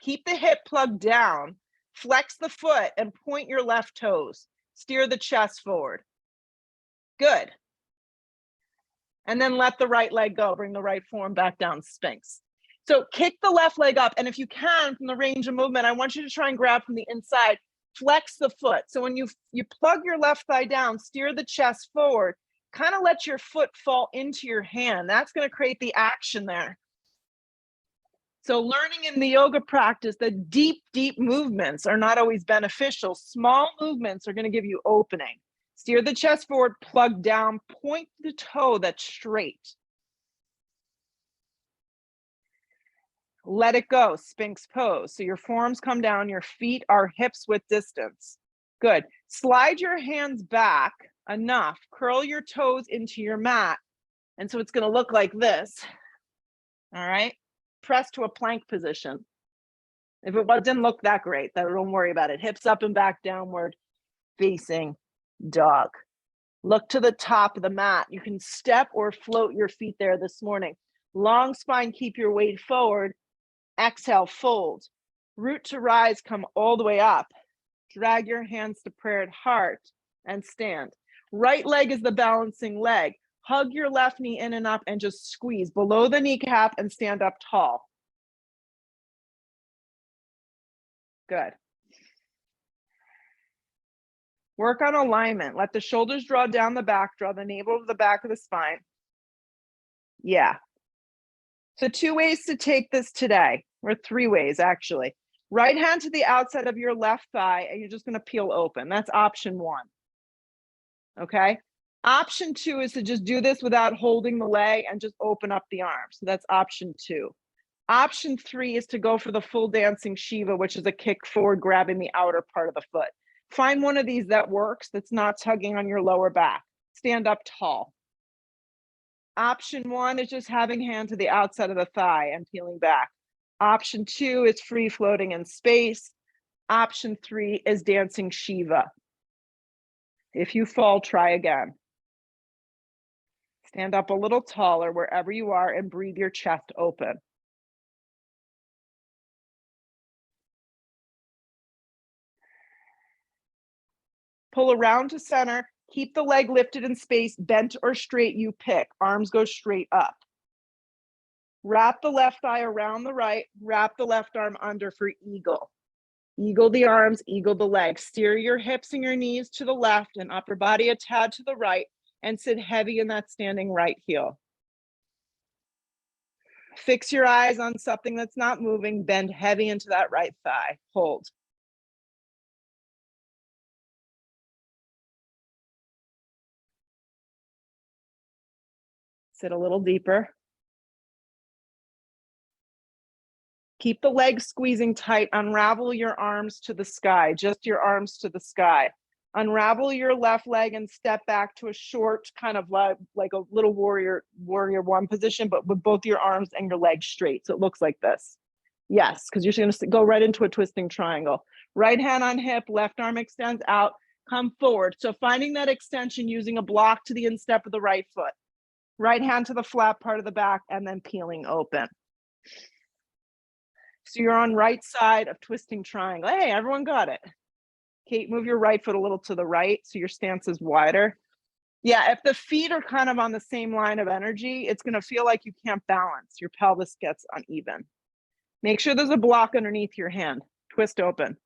Keep the hip plugged down, flex the foot and point your left toes. Steer the chest forward. Good. And then let the right leg go. Bring the right forearm back down, Sphinx. So kick the left leg up. And if you can, from the range of movement, I want you to try and grab from the inside. Flex the foot. So when you plug your left thigh down, steer the chest forward, kind of let your foot fall into your hand. That's going to create the action there. So learning in the yoga practice that deep, deep movements are not always beneficial. Small movements are going to give you opening. Steer the chest forward, plug down, point the toe that's straight. Let it go, Sphinx pose. So your forearms come down, your feet are hips width distance. Good. Slide your hands back enough, curl your toes into your mat. And so it's going to look like this. All right. Press to a plank position. If it didn't look that great, don't worry about it. Hips up and back, downward facing dog. Look to the top of the mat. You can step or float your feet there this morning. Long spine, keep your weight forward. Exhale, fold. Root to rise, come all the way up. Drag your hands to prayer at heart and stand. Right leg is the balancing leg. Hug your left knee in and up and just squeeze below the kneecap and stand up tall. Good. Work on alignment. Let the shoulders draw down the back, draw the navel to the back of the spine. Yeah. So 2 ways to take this today, or 3 ways actually. Right hand to the outside of your left thigh, and you're just going to peel open. That's option 1. Okay. Option 2 is to just do this without holding the leg and just open up the arm. So that's option 2. Option 3 is to go for the full dancing Shiva, which is a kick forward, grabbing the outer part of the foot. Find one of these that works, that's not tugging on your lower back. Stand up tall. Option 1 is just having hand to the outside of the thigh and peeling back. Option 2 is free floating in space. Option 3 is dancing Shiva. If you fall, try again. Stand up a little taller wherever you are and breathe your chest open. Pull around to center. Keep the leg lifted in space, bent or straight, you pick. Arms go straight up. Wrap the left thigh around the right. Wrap the left arm under for eagle. Eagle the arms, eagle the legs. Steer your hips and your knees to the left and upper body a tad to the right, and sit heavy in that standing right heel. Fix your eyes on something that's not moving. Bend heavy into that right thigh. Hold. Sit a little deeper. Keep the legs squeezing tight. Unravel your arms to the sky, just your arms to the sky. Unravel your left leg and step back to a short, kind of like a little warrior 1 position, but with both your arms and your legs straight. So it looks like this. Yes, because you're going to go right into a twisting triangle. Right hand on hip, left arm extends out, come forward. So finding that extension using a block to the instep of the right foot. Right hand to the flat part of the back and then peeling open. So you're on right side of twisting triangle. Hey, everyone got it. Kate, move your right foot a little to the right so your stance is wider. Yeah, if the feet are kind of on the same line of energy, it's going to feel like you can't balance. Your pelvis gets uneven. Make sure there's a block underneath your hand. Twist open.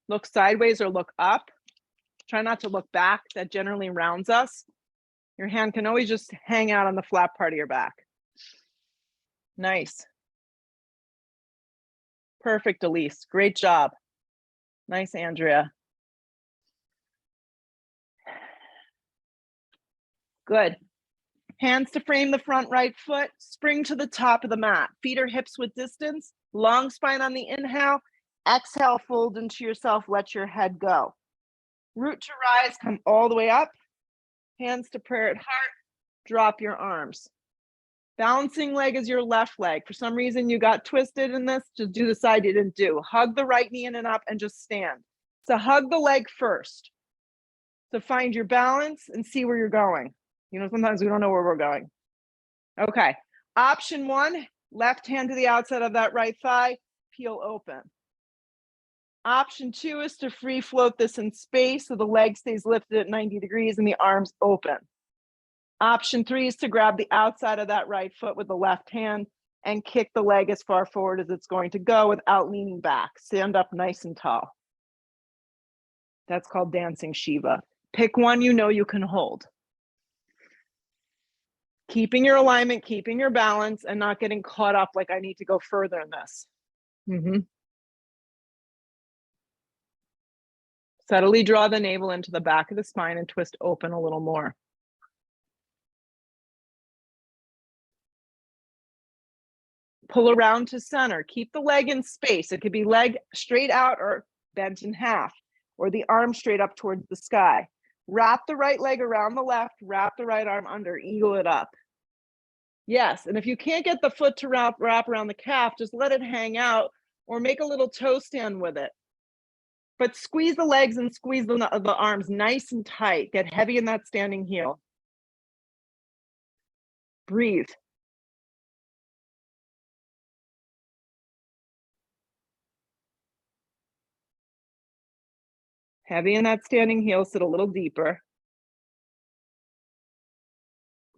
Look sideways or look up. Try not to look back. That generally rounds us. Your hand can always just hang out on the flat part of your back. Nice. Perfect, Elise. Great job. Nice, Andrea. Good. Hands to frame the front right foot. Spring to the top of the mat. Feet or hips width distance. Long spine on the inhale. Exhale, fold into yourself. Let your head go. Root to rise. Come all the way up. Hands to prayer at heart. Drop your arms. Balancing leg is your left leg. For some reason you got twisted in this, just do the side you didn't do. Hug the right knee in and up and just stand. So hug the leg first. So find your balance and see where you're going. You know, sometimes we don't know where we're going. Okay. Option one, left hand to the outside of that right thigh, peel open. Option two is to free float this in space so the leg stays lifted at 90 degrees and the arms open. Option three is to grab the outside of that right foot with the left hand and kick the leg as far forward as it's going to go without leaning back. Stand up nice and tall. That's called dancing Shiva. Pick one you know you can hold. Keeping your alignment, keeping your balance, and not getting caught up like I need to go further in this. Subtly draw the navel into the back of the spine and twist open a little more. Pull around to center. Keep the leg in space. It could be leg straight out or bent in half, or the arm straight up towards the sky. Wrap the right leg around the left, wrap the right arm under, eagle it up. Yes, and if you can't get the foot to wrap around the calf, just let it hang out or make a little toe stand with it. But squeeze the legs and squeeze the arms nice and tight. Get heavy in that standing heel. Breathe. Heavy in that standing heel, sit a little deeper.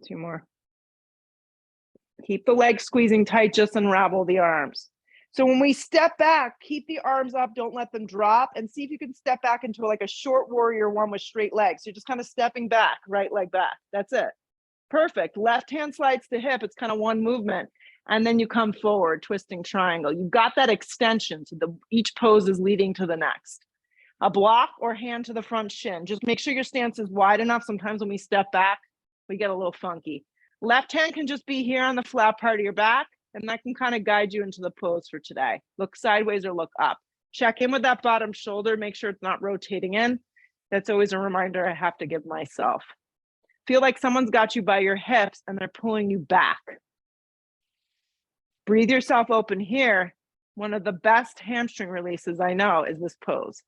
Two more. Keep the legs squeezing tight, just unravel the arms. So when we step back, keep the arms up, don't let them drop, and see if you can step back into like a short warrior one with straight legs. You're just kind of stepping back, right leg back. That's it. Perfect. Left hand slides to hip. It's kind of one movement. And then you come forward, twisting triangle. You've got that extension. So each pose is leading to the next. A block or hand to the front shin. Just make sure your stance is wide enough. Sometimes when we step back, we get a little funky. Left hand can just be here on the flat part of your back, and that can kind of guide you into the pose for today. Look sideways or look up. Check in with that bottom shoulder. Make sure it's not rotating in. That's always a reminder I have to give myself. Feel like someone's got you by your hips and they're pulling you back. Breathe yourself open here. One of the best hamstring releases I know is this pose.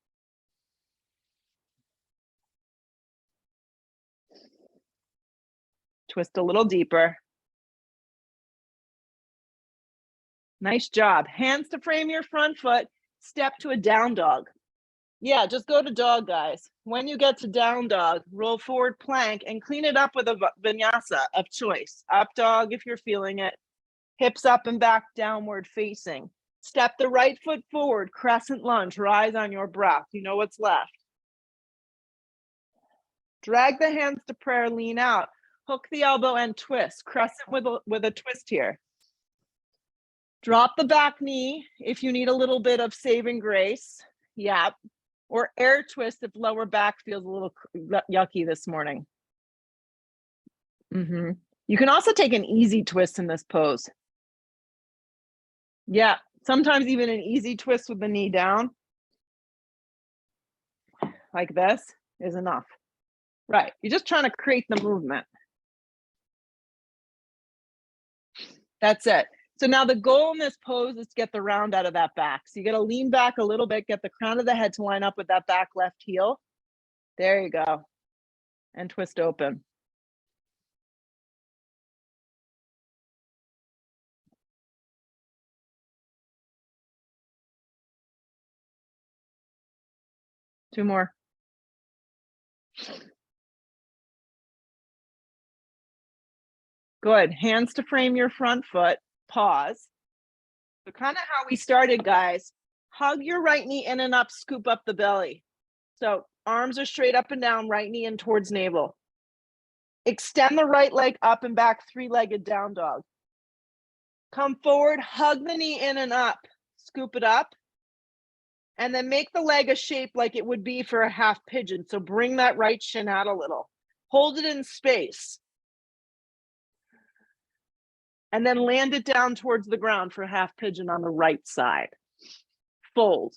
Twist a little deeper. Nice job. Hands to frame your front foot. Step to a down dog. Yeah, just go to dog, guys. When you get to down dog, roll forward plank and clean it up with a vinyasa of choice. Up dog if you're feeling it. Hips up and back, downward facing. Step the right foot forward, crescent lunge. Rise on your breath. You know what's left. Drag the hands to prayer, lean out. Hook the elbow and twist. Crescent with a twist here. Drop the back knee if you need a little bit of saving grace. Yep. Or air twist if lower back feels a little yucky this morning. You can also take an easy twist in this pose. Yeah, sometimes even an easy twist with the knee down, like this, is enough. Right, you're just trying to create the movement. That's it. So now the goal in this pose is to get the round out of that back. So you got to lean back a little bit, get the crown of the head to line up with that back left heel. There you go. And twist open. Two more. Good. Hands to frame your front foot. Pause. So kind of how we started, guys. Hug your right knee in and up, scoop up the belly. So arms are straight up and down, right knee in towards navel. Extend the right leg up and back, three-legged down dog. Come forward, hug the knee in and up, scoop it up, and then make the leg a shape like it would be for a half pigeon. So bring that right shin out a little. Hold it in space. And then land it down towards the ground for half pigeon on the right side. Fold.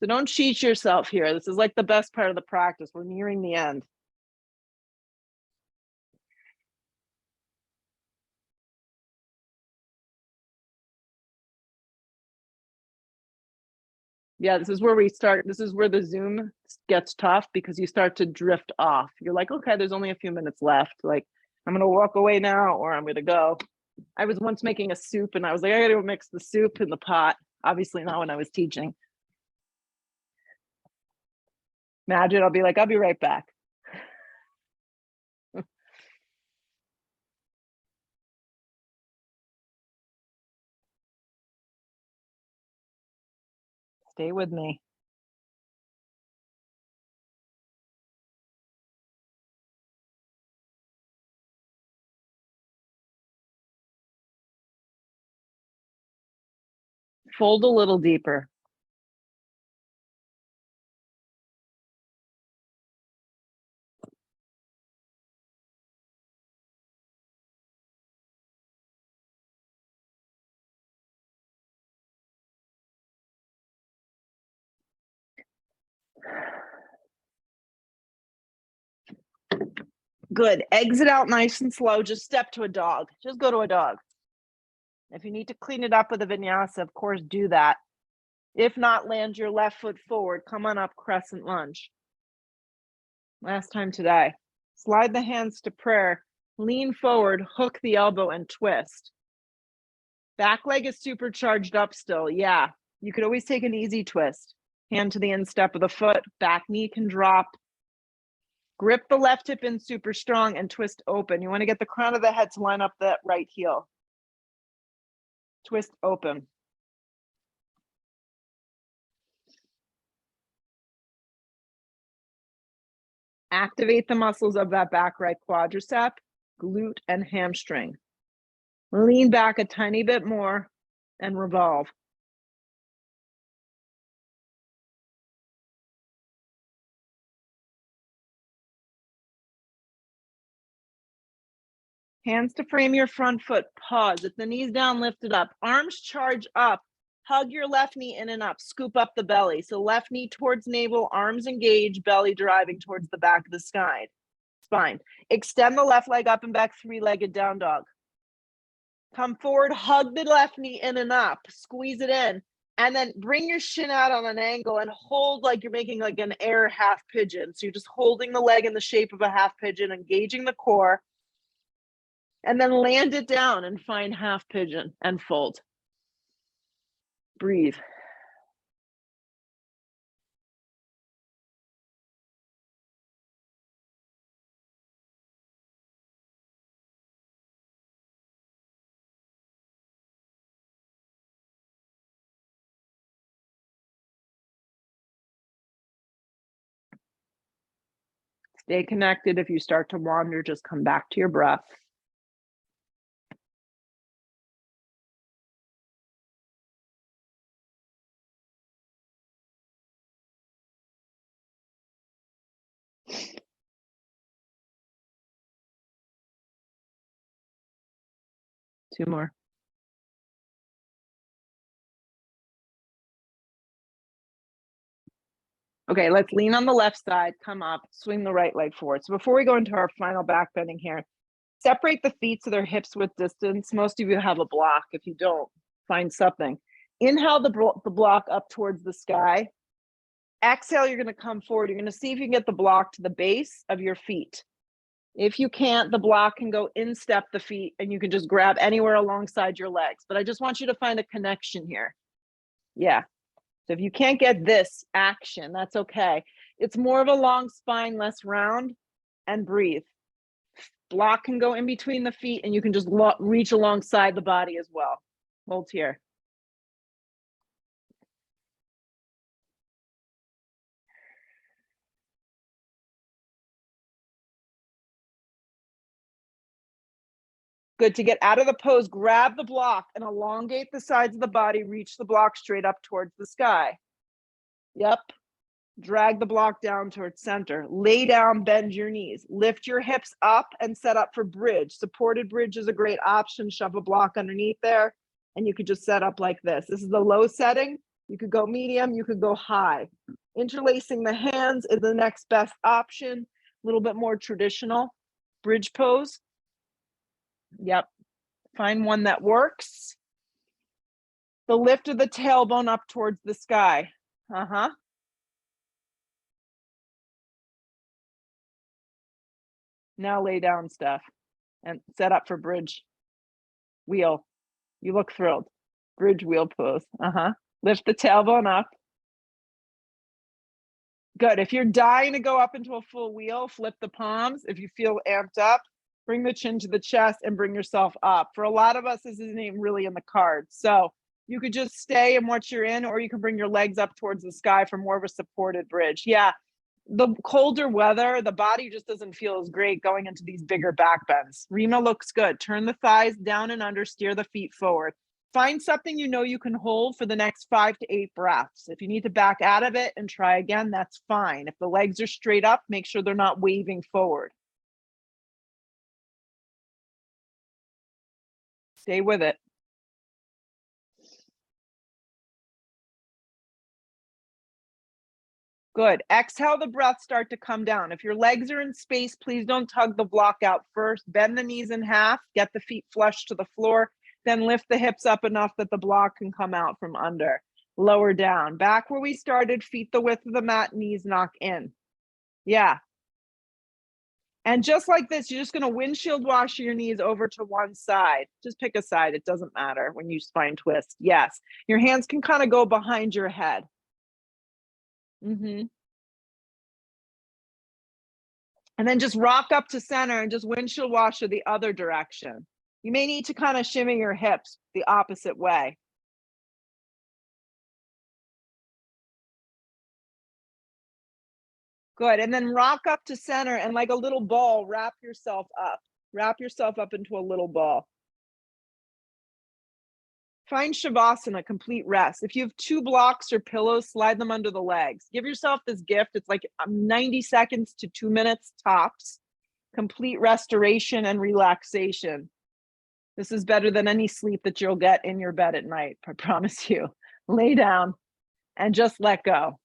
So don't cheat yourself here. This is like the best part of the practice. We're nearing the end. Yeah, this is where we start. This is where the Zoom gets tough because you start to drift off. You're like, okay, there's only a few minutes left. Like, I'm going to walk away now or I'm going to go. I was once making a soup and I was like, I got to mix the soup in the pot. Obviously not when I was teaching. Imagine I'll be like, I'll be right back. Stay with me. Fold a little deeper. Good. Exit out nice and slow. Just step to a dog. Just go to a dog. If you need to clean it up with a vinyasa, of course, do that. If not, land your left foot forward. Come on up, crescent lunge. Last time today. Slide the hands to prayer. Lean forward, hook the elbow, and twist. Back leg is super charged up still. Yeah, you could always take an easy twist. Hand to the instep of the foot. Back knee can drop. Grip the left hip in super strong and twist open. You want to get the crown of the head to line up that right heel. Twist open. Activate the muscles of that back right quadricep, glute, and hamstring. Lean back a tiny bit more and revolve. Hands to frame your front foot. Pause. If the knee's down, lift it up. Arms charge up. Hug your left knee in and up. Scoop up the belly. So left knee towards navel, arms engaged, belly driving towards the back of the spine. Extend the left leg up and back, three-legged down dog. Come forward, hug the left knee in and up. Squeeze it in. And then bring your shin out on an angle and hold like you're making like an air half pigeon. So you're just holding the leg in the shape of a half pigeon, engaging the core. And then land it down and find half pigeon and fold. Breathe. Stay connected. If you start to wander, just come back to your breath. Two more. Okay, let's lean on the left side, come up, swing the right leg forward. So before we go into our final back bending here, separate the feet so they're hips width distance. Most of you have a block. If you don't, find something. Inhale the block up towards the sky. Exhale, you're going to come forward. You're going to see if you can get the block to the base of your feet. If you can't, the block can go instep the feet and you can just grab anywhere alongside your legs. But I just want you to find a connection here. Yeah. So if you can't get this action, that's okay. It's more of a long spine, less round, and breathe. Block can go in between the feet, and you can just reach alongside the body as well. Hold here. Good. To get out of the pose, grab the block and elongate the sides of the body, reach the block straight up towards the sky. Yep. Drag the block down towards center. Lay down, bend your knees. Lift your hips up and set up for bridge. Supported bridge is a great option. Shove a block underneath there, and you could just set up like this. This is the low setting. You could go medium, you could go high. Interlacing the hands is the next best option. A little bit more traditional. Bridge pose. Yep. Find one that works. The lift of the tailbone up towards the sky. Now lay down, Steph, and set up for bridge wheel. You look thrilled. Bridge wheel pose. Lift the tailbone up. Good. If you're dying to go up into a full wheel, flip the palms. If you feel amped up, bring the chin to the chest and bring yourself up. For a lot of us, this isn't even really in the cards. So you could just stay in what you're in, or you can bring your legs up towards the sky for more of a supported bridge. Yeah. The colder weather, the body just doesn't feel as great going into these bigger back bends. Rima looks good. Turn the thighs down and under, steer the feet forward. Find something you know you can hold for the next 5 to 8 breaths. If you need to back out of it and try again, that's fine. If the legs are straight up, make sure they're not waving forward. Stay with it. Good. Exhale, the breath start to come down. If your legs are in space, please don't tug the block out first. Bend the knees in half, get the feet flush to the floor, then lift the hips up enough that the block can come out from under. Lower down. Back where we started, feet the width of the mat, knees knock in. Yeah. And just like this, you're just going to windshield wash your knees over to one side. Just pick a side. It doesn't matter when you spine twist. Yes. Your hands can kind of go behind your head. And then just rock up to center and just windshield wash to the other direction. You may need to kind of shimmy your hips the opposite way. Good. And then rock up to center and like a little ball, wrap yourself up. Wrap yourself up into a little ball. Find Shavasana, complete rest. If you have 2 blocks or pillows, slide them under the legs. Give yourself this gift. It's like 90 seconds to 2 minutes tops. Complete restoration and relaxation. This is better than any sleep that you'll get in your bed at night, I promise you. Lay down and just let go.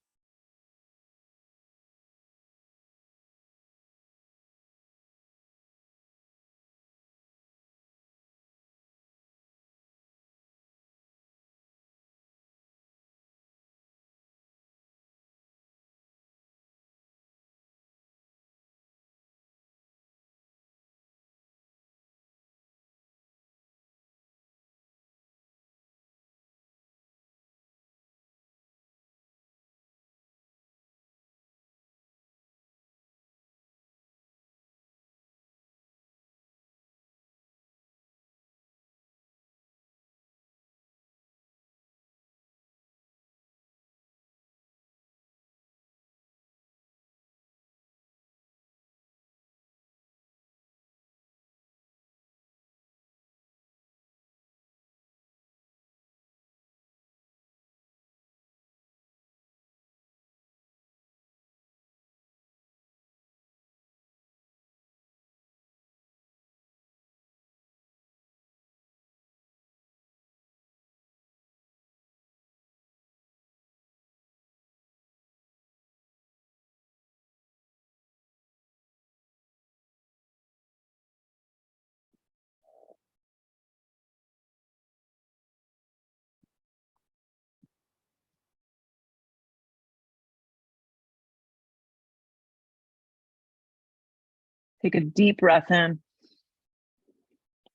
Take a deep breath in.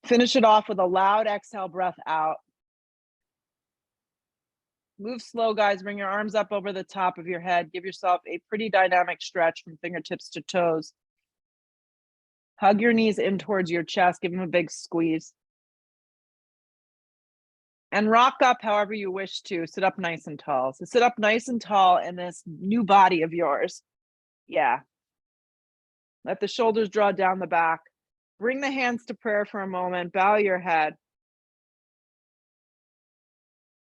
Finish it off with a loud exhale, breath out. Move slow, guys. Bring your arms up over the top of your head. Give yourself a pretty dynamic stretch from fingertips to toes. Hug your knees in towards your chest. Give them a big squeeze. And rock up however you wish to. Sit up nice and tall. So sit up nice and tall in this new body of yours. Yeah. Let the shoulders draw down the back. Bring the hands to prayer for a moment. Bow your head.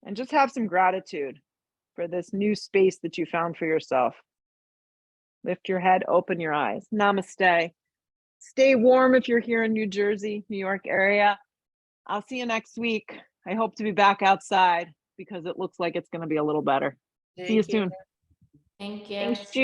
And just have some gratitude for this new space that you found for yourself. Lift your head, open your eyes. Namaste. Stay warm if you're here in New Jersey, New York area. I'll see you next week. I hope to be back outside because it looks like it's going to be a little better. See you soon. Thank you. Thanks,